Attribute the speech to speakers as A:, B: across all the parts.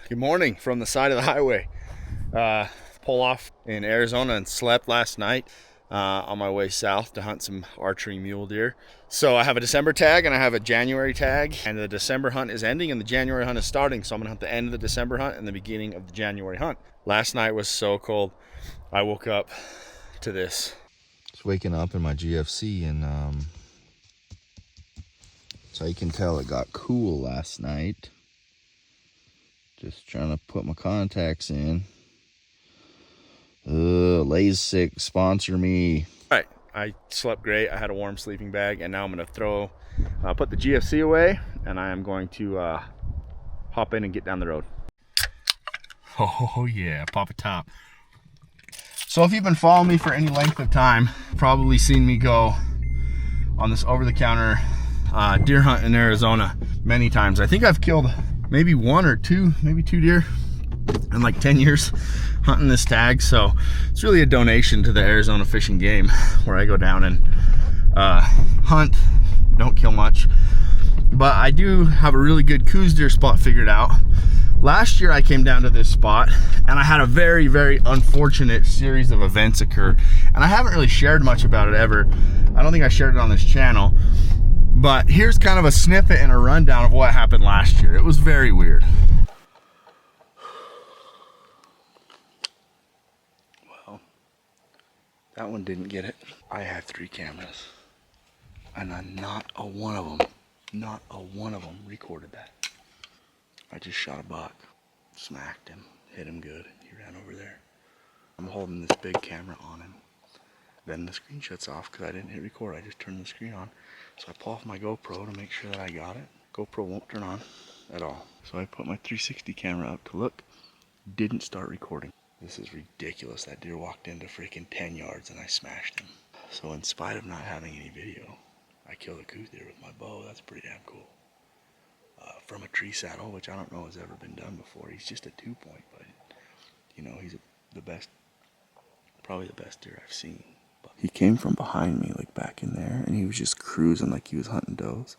A: Good morning from the side of the highway. Pull off in Arizona and slept last night on my way south to hunt some archery mule deer. So I have a December tag and I have a January tag, and the December hunt is ending and the January hunt is starting. So I'm gonna hunt the end of the December hunt and the beginning of the January hunt. Last night was so cold. I woke up to this.
B: Just waking up in my GFC, and so you can tell it got cool last night. Just trying to put my contacts in. Lay's sick, sponsor me.
A: All right, I slept great. I had a warm sleeping bag, and now I'm gonna put the GFC away, and I am going to hop in and get down the road. Oh yeah, pop a top. So if you've been following me for any length of time, probably seen me go on this over-the-counter deer hunt in Arizona many times. I think I've killed maybe one or two, maybe two deer in like 10 years hunting this tag. So it's really a donation to the Arizona Fish and Game, where I go down and hunt, don't kill much. But I do have a really good coues deer spot figured out. Last year I came down to this spot and I had a very, very unfortunate series of events occur. And I haven't really shared much about it ever. I don't think I shared it on this channel. But here's kind of a snippet and a rundown of what happened last year. It was very weird. Well, that one didn't get it. I had 3 cameras, and not a one of them recorded that. I just shot a buck, smacked him, hit him good. He ran over there. I'm holding this big camera on him. Then the screen shuts off because I didn't hit record. I just turned the screen on. So I pull off my GoPro to make sure that I got it. GoPro won't turn on at all. So I put my 360 camera up to look. Didn't start recording. This is ridiculous. That deer walked into freaking 10 yards and I smashed him. So in spite of not having any video, I killed a coues deer with my bow. That's pretty damn cool. From a tree saddle, which I don't know has ever been done before. He's just a 2-point, but you know, he's the best, probably the best deer I've seen. But he came from behind me, like back in there, and he was just cruising like he was hunting does.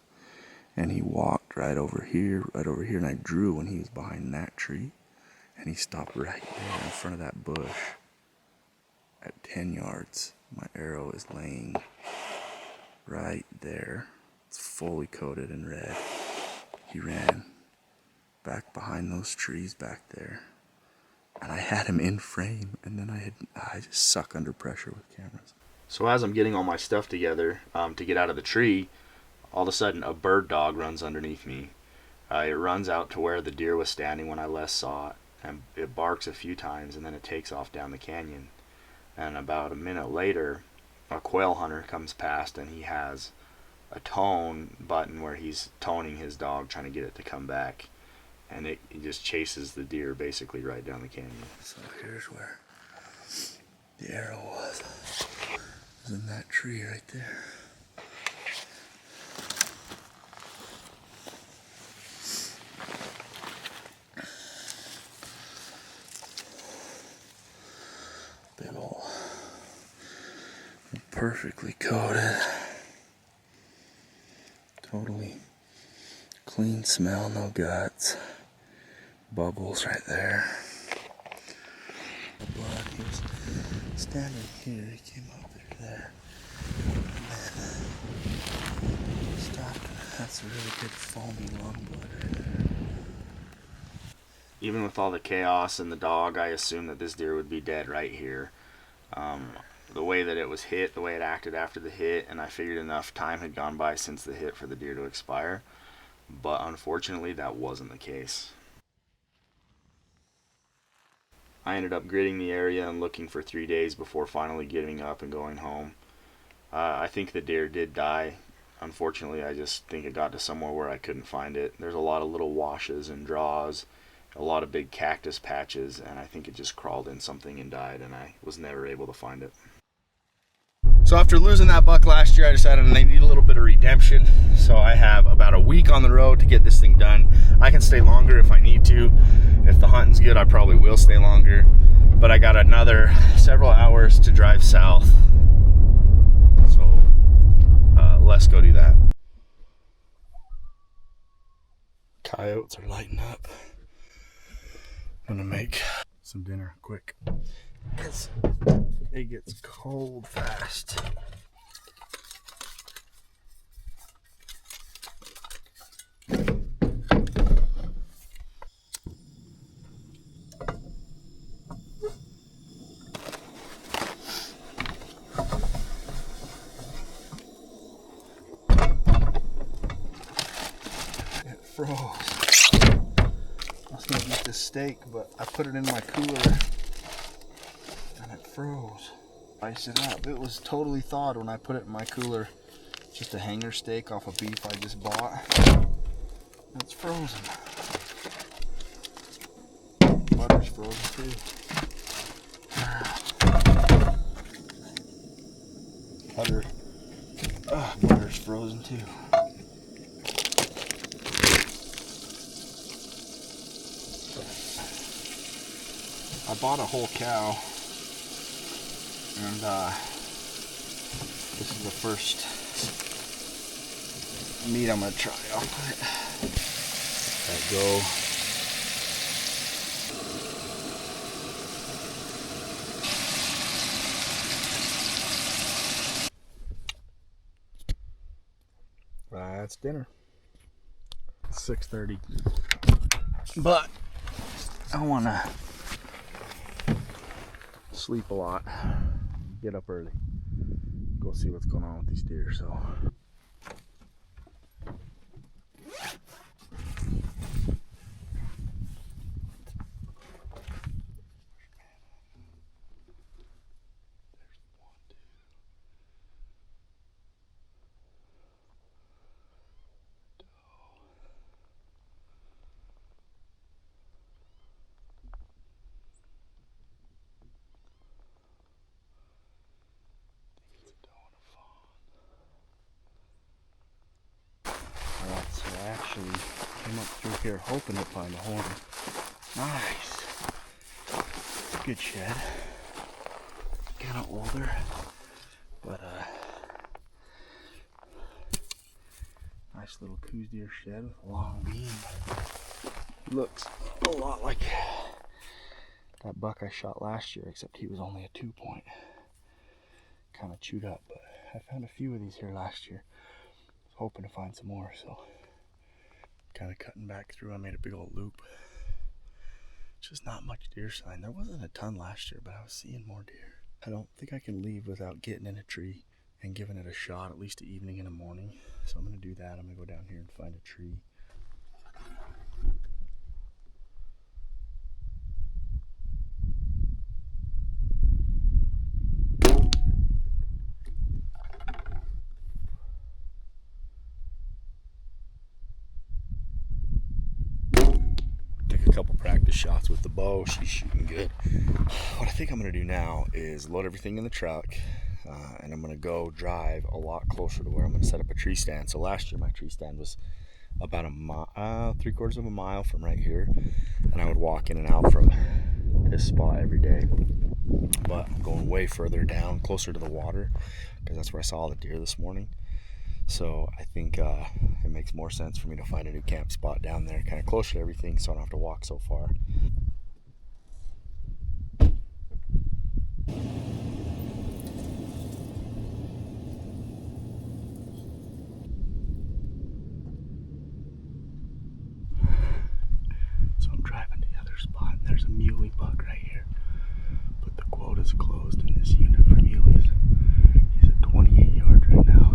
A: And he walked right over here, and I drew when he was behind that tree, and he stopped right there in front of that bush at 10 yards. My arrow is laying right there. It's fully coated in red. He ran back behind those trees back there, and I had him in frame, and then I just suck under pressure with cameras. So as I'm getting all my stuff together to get out of the tree, all of a sudden a bird dog runs underneath me. It runs out to where the deer was standing when I last saw it, and it barks a few times, and then it takes off down the canyon. And about a minute later, a quail hunter comes past, and he has a tone button where he's toning his dog, trying to get it to come back. And it just chases the deer basically right down the canyon. So here's where the arrow was. It was in that tree right there. Big ol' perfectly coated. Totally clean smell, no guts. Bubbles right there. Blood, he was standing here, he came up there, and then stopped. That's a really good foamy long blood right there. Even with all the chaos and the dog, I assumed that this deer would be dead right here. The way that it was hit, the way it acted after the hit, and I figured enough time had gone by since the hit for the deer to expire. But unfortunately, that wasn't the case. I ended up gridding the area and looking for 3 days before finally giving up and going home. I think the deer did die. Unfortunately, I just think it got to somewhere where I couldn't find it. There's a lot of little washes and draws, a lot of big cactus patches, and I think it just crawled in something and died, and I was never able to find it. So after losing that buck last year, I decided I need a little bit of redemption. So I have about a week on the road to get this thing done. I can stay longer if I need to. If the hunting's good, I probably will stay longer. But I got another several hours to drive south. So let's go do that. Coyotes are lighting up. Gonna make some dinner quick because it gets cold fast. It froze. I was gonna eat the steak, but I put it in my cooler and it froze. Ice it up. It was totally thawed when I put it in my cooler. Just a hanger steak off a beef I just bought. It's frozen. Butter's frozen too. Butter's frozen too. I bought a whole cow, and this is the first meat I'm gonna try off of it. Let go. That's dinner. 6:30. But I wanna sleep a lot. Get up early. Go see what's going on with these deer. So. So I actually came up through here hoping to find a horn. Nice. Good shed. Kind of older, but nice little coues deer shed with a long beam. Looks a lot like that buck I shot last year, except he was only a 2-point. Kind of chewed up, but I found a few of these here last year. Was hoping to find some more, so kind of cutting back through. I made a big old loop. Just not much deer sign. There wasn't a ton last year, but I was seeing more deer. I don't think I can leave without getting in a tree and giving it a shot, at least an evening and a morning. So I'm gonna do that. I'm gonna go down here and find a tree. Took a couple practice shots with the bow. She's shooting good. What I think I'm gonna do now is load everything in the truck, and I'm gonna go drive a lot closer to where I'm gonna set up a tree stand. So last year my tree stand was about a mile, 3/4 of a mile from right here, and I would walk in and out from this spot every day. But I'm going way further down, closer to the water, because that's where I saw the deer this morning. So I think it makes more sense for me to find a new camp spot down there, kind of closer to everything, so I don't have to walk so far. So I'm driving to the other spot, and there's a muley buck right here. But the quota's closed in this unit for muleys. He's at 28 yards right now.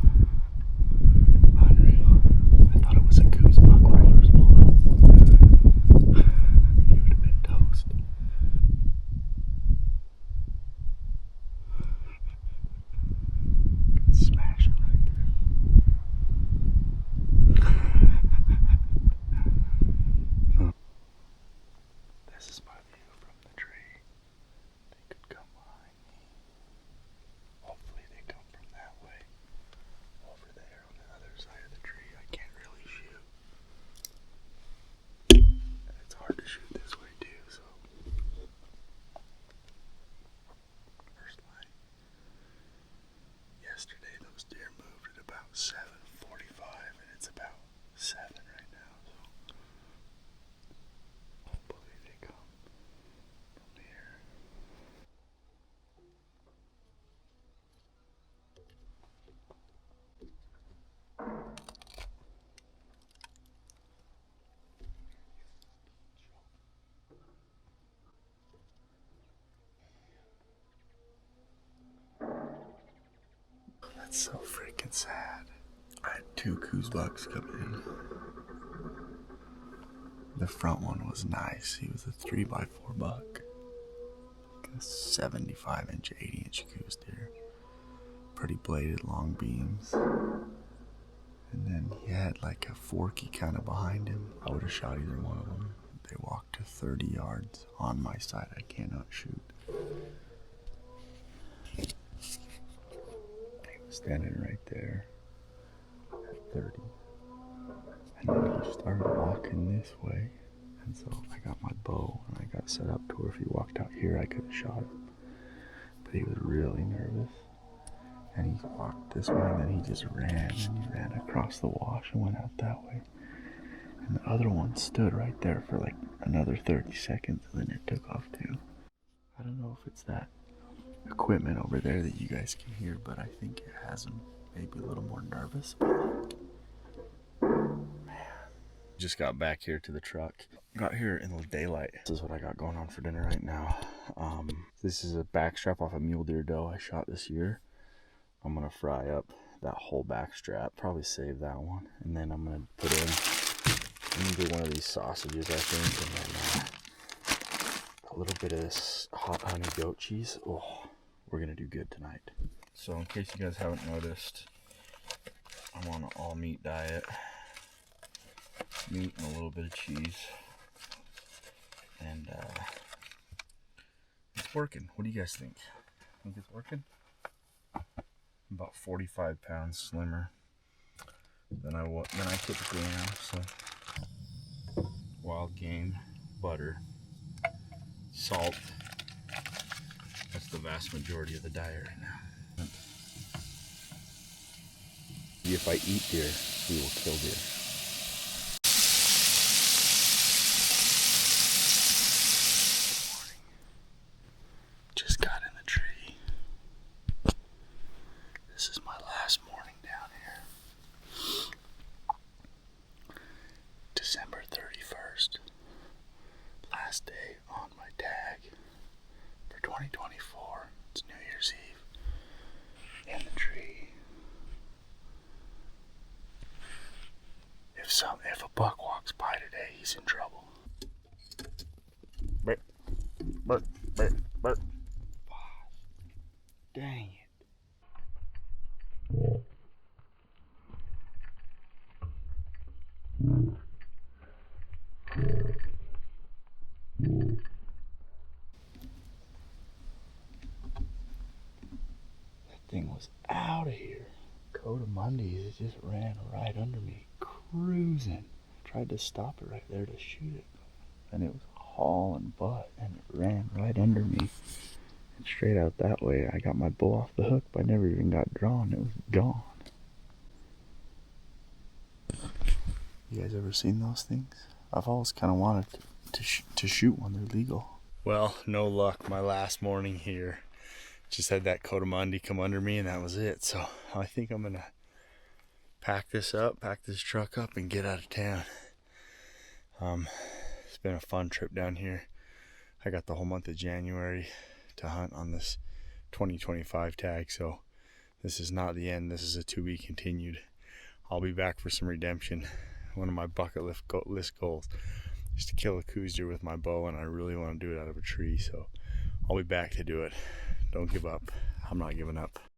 A: Unreal. I thought it was a coues buck when I first pulled up. He would have been toast. Smash him right there. This is my view from the tree. They could come behind me. Hopefully they come from that way. Over there on the other side of the tree, I can't really shoot. And it's hard to shoot this way too, so. First line. Yesterday those deer moved at about 7:45, and it's about 7 right now, so hopefully they come. That's so freaking sad. I had 2 coues bucks come in. The front one was nice. He was a 3x4 buck. A 75-inch, 80-inch coues deer. Pretty bladed, long beams. And then he had like a forky kind of behind him. I would have shot either one of them. They walked to 30 yards on my side. I cannot shoot. He was standing right there at 30. And then he started walking this way. And so I got my bow and I got set up to where if he walked out here, I could have shot him. But he was really nervous. And he walked this way and then he just ran. And he ran across the wash and went out that way. And the other one stood right there for like another 30 seconds and then it took off too. I don't know if it's that equipment over there that you guys can hear, but I think it has him maybe a little more nervous. Just got back here to the truck. Got here in the daylight. This is what I got going on for dinner right now. This is a backstrap off a mule deer doe I shot this year. I'm gonna fry up that whole backstrap, probably save that one, and then I'm gonna put in, I'm gonna do one of these sausages, I think, and then a little bit of this hot honey goat cheese. Oh, we're gonna do good tonight. So in case you guys haven't noticed, I'm on an all meat diet. Meat and a little bit of cheese, and it's working. What do you guys think? Think it's working? I'm about 45 pounds slimmer than I typically am. So wild game, butter, salt. That's the vast majority of the diet right now. If I eat deer, we will kill deer. Just got in the tree. This is my last morning down here. December 31st. Last day on my tag for 2024. It's New Year's Eve. In the tree. If a buck walks by today, he's in trouble. Burp, burp, burp, burp. Dang it. That thing was out of here. Coatimundis, it just ran right under me, cruising. Tried to stop it right there to shoot it, and it was hauling butt, and it ran right under me. And straight out that way, I got my bow off the hook, but I never even got drawn. It was gone. You guys ever seen those things? I've always kind of wanted to shoot when they're legal. Well, no luck. My last morning here, just had that coatimundi come under me, and that was it. So I think I'm gonna pack this truck up, and get out of town. It's been a fun trip down here. I got the whole month of January to hunt on this 2025 tag, so this is not the end. This is a to be continued. I'll be back for some redemption. One of my bucket list goals is to kill a coues deer with my bow, and I really want to do it out of a tree, so I'll be back to do it. Don't give up. I'm not giving up.